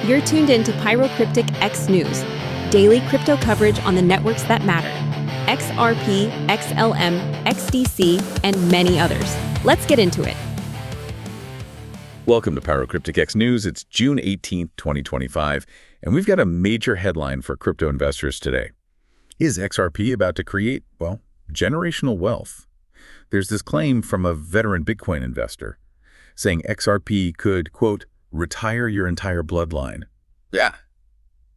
You're tuned in to Pyrocryptic X News, daily crypto coverage on the networks that matter. XRP, XLM, XDC, and many others. Let's get into it. Welcome to Pyrocryptic X News. It's June 18th, 2025, and we've got a major headline for crypto investors today. Is XRP about to create, well, generational wealth? There's this claim from a veteran Bitcoin investor saying XRP could, quote, retire your entire bloodline. Yeah.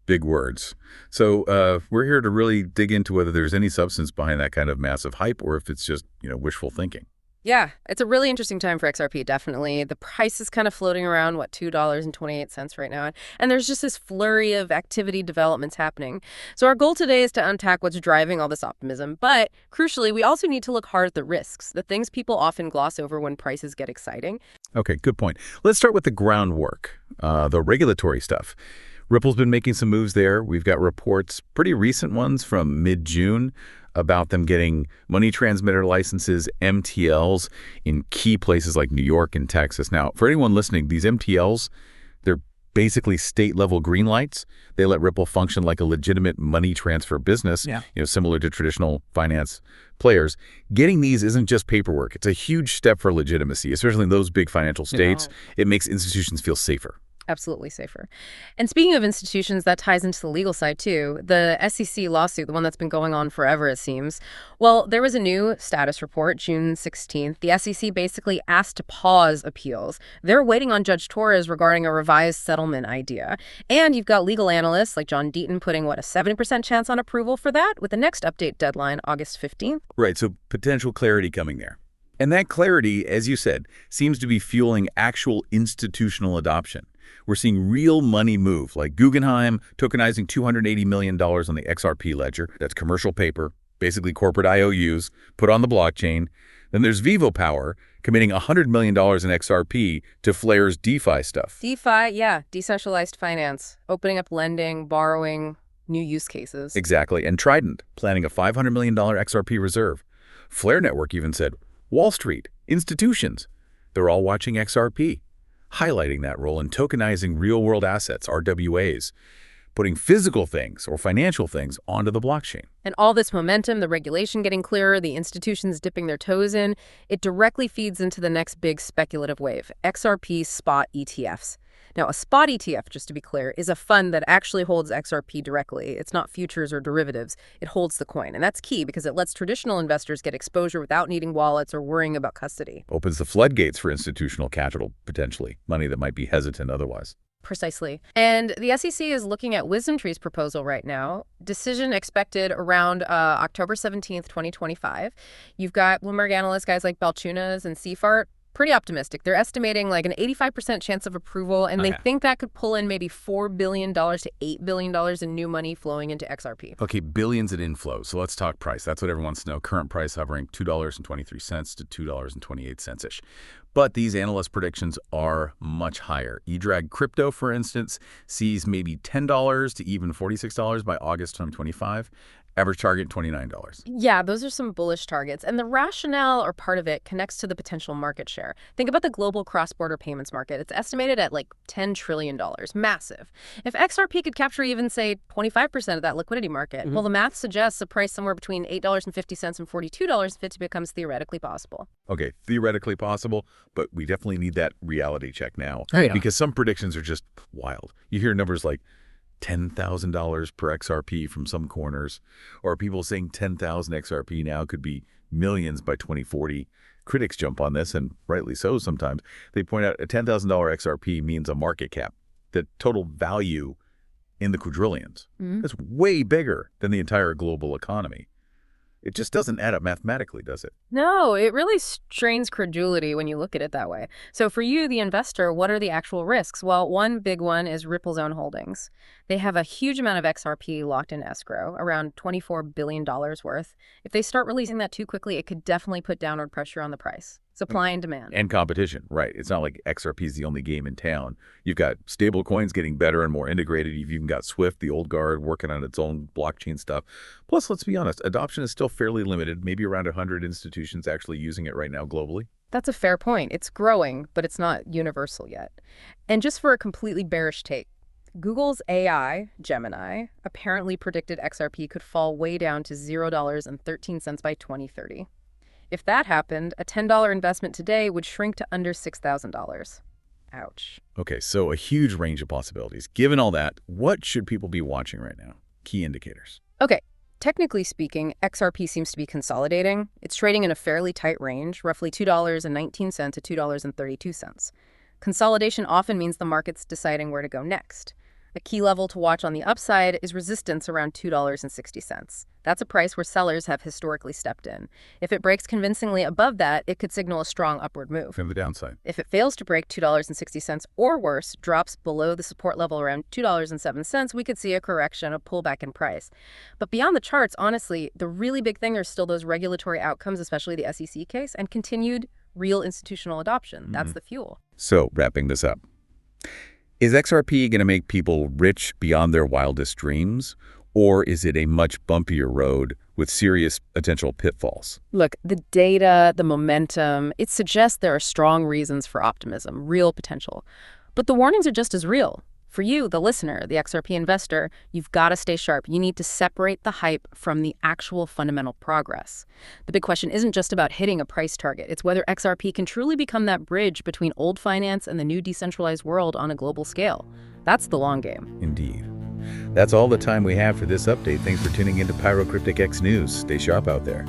Big words. So we're here to really dig into whether there's any substance behind that kind of massive hype or if it's just, wishful thinking. Yeah, it's a really interesting time for XRP, definitely. The price is kind of floating around, $2.28 right now. And there's just this flurry of activity developments happening. So our goal today is to unpack what's driving all this optimism. But crucially, we also need to look hard at the risks, the things people often gloss over when prices get exciting. Okay, good point. Let's start with the groundwork, the regulatory stuff. Ripple's been making some moves there. We've got reports, pretty recent ones from mid-June, about them getting money transmitter licenses, MTLs, in key places like New York and Texas. Now, for anyone listening, these MTLs, they're basically state-level green lights. They let Ripple function like a legitimate money transfer business, similar to traditional finance players. Getting these isn't just paperwork. It's a huge step for legitimacy, especially in those big financial states. It makes institutions feel safer. Absolutely safer. And speaking of institutions, that ties into the legal side, too. The SEC lawsuit, the one that's been going on forever, it seems. Well, there was a new status report, June 16th. The SEC basically asked to pause appeals. They're waiting on Judge Torres regarding a revised settlement idea. And you've got legal analysts like John Deaton putting, a 70% chance on approval for that, with the next update deadline, August 15th. Right, so potential clarity coming there. And that clarity, as you said, seems to be fueling actual institutional adoption. We're seeing real money move, like Guggenheim tokenizing $280 million on the XRP ledger. That's commercial paper, basically corporate IOUs, put on the blockchain. Then there's Vivo Power committing $100 million in XRP to Flare's DeFi stuff. DeFi, yeah, decentralized finance, opening up lending, borrowing, new use cases. Exactly. And Trident planning a $500 million XRP reserve. Flare Network even said, Wall Street, institutions, they're all watching XRP, highlighting that role in tokenizing real-world assets, RWAs, putting physical things or financial things onto the blockchain. And all this momentum, the regulation getting clearer, the institutions dipping their toes in, it directly feeds into the next big speculative wave, XRP spot ETFs. Now, a spot ETF, just to be clear, is a fund that actually holds XRP directly. It's not futures or derivatives. It holds the coin. And that's key because it lets traditional investors get exposure without needing wallets or worrying about custody. Opens the floodgates for institutional capital, potentially, money that might be hesitant otherwise. Precisely. And the SEC is looking at WisdomTree's proposal right now. Decision expected around October 17th, 2025. You've got Bloomberg analysts, guys like Balchunas and Seifert, pretty optimistic. They're estimating like an 85% chance of approval, and they think that could pull in maybe $4 billion to $8 billion in new money flowing into XRP. Okay, billions in inflows. So let's talk price. That's what everyone wants to know. Current price hovering $2.23 to $2.28-ish. But these analyst predictions are much higher. eDrag Crypto, for instance, sees maybe $10 to even $46 by August 2025. Average target, $29. Yeah, those are some bullish targets. And the rationale or part of it connects to the potential market share. Think about the global cross-border payments market. It's estimated at like $10 trillion. Massive. If XRP could capture even, say, 25% of that liquidity market, well, the math suggests a price somewhere between $8.50 and $42.50 becomes theoretically possible. Okay, theoretically possible, but we definitely need that reality check now. Oh, yeah. Because some predictions are just wild. You hear numbers like $10,000 per XRP from some corners, or people saying 10,000 XRP now could be millions by 2040. Critics jump on this, and rightly so sometimes. They point out a $10,000 XRP means a market cap, the total value in the quadrillions. That's way bigger than the entire global economy. It just doesn't add up mathematically, does it? No, it really strains credulity when you look at it that way. So for you, the investor, what are the actual risks? Well, one big one is Ripple's own holdings. They have a huge amount of XRP locked in escrow, around $24 billion worth. If they start releasing that too quickly, it could definitely put downward pressure on the price. Supply and demand. And competition, right. It's not like XRP is the only game in town. You've got stable coins getting better and more integrated. You've even got Swift, the old guard, working on its own blockchain stuff. Plus, let's be honest, adoption is still fairly limited, maybe around 100 institutions actually using it right now globally. That's a fair point. It's growing, but it's not universal yet. And just for a completely bearish take, Google's AI, Gemini, apparently predicted XRP could fall way down to $0.13 by 2030. If that happened, a $10 investment today would shrink to under $6,000. Ouch. Okay, so a huge range of possibilities. Given all that, what should people be watching right now? Key indicators. Okay, technically speaking, XRP seems to be consolidating. It's trading in a fairly tight range, roughly $2.19 to $2.32. Consolidation often means the market's deciding where to go next. A key level to watch on the upside is resistance around $2.60. That's a price where sellers have historically stepped in. If it breaks convincingly above that, it could signal a strong upward move. From the downside. If it fails to break $2.60 or worse, drops below the support level around $2.07, we could see a correction, a pullback in price. But beyond the charts, honestly, the really big thing are still those regulatory outcomes, especially the SEC case, and continued real institutional adoption. That's the fuel. So, wrapping this up. Is XRP going to make people rich beyond their wildest dreams? Or is it a much bumpier road with serious potential pitfalls? Look, the data, the momentum, it suggests there are strong reasons for optimism, real potential. But the warnings are just as real. For you, the listener, the XRP investor, you've got to stay sharp. You need to separate the hype from the actual fundamental progress. The big question isn't just about hitting a price target. It's whether XRP can truly become that bridge between old finance and the new decentralized world on a global scale. That's the long game. Indeed. That's all the time we have for this update. Thanks for tuning into Pyrocryptic X News. Stay sharp out there.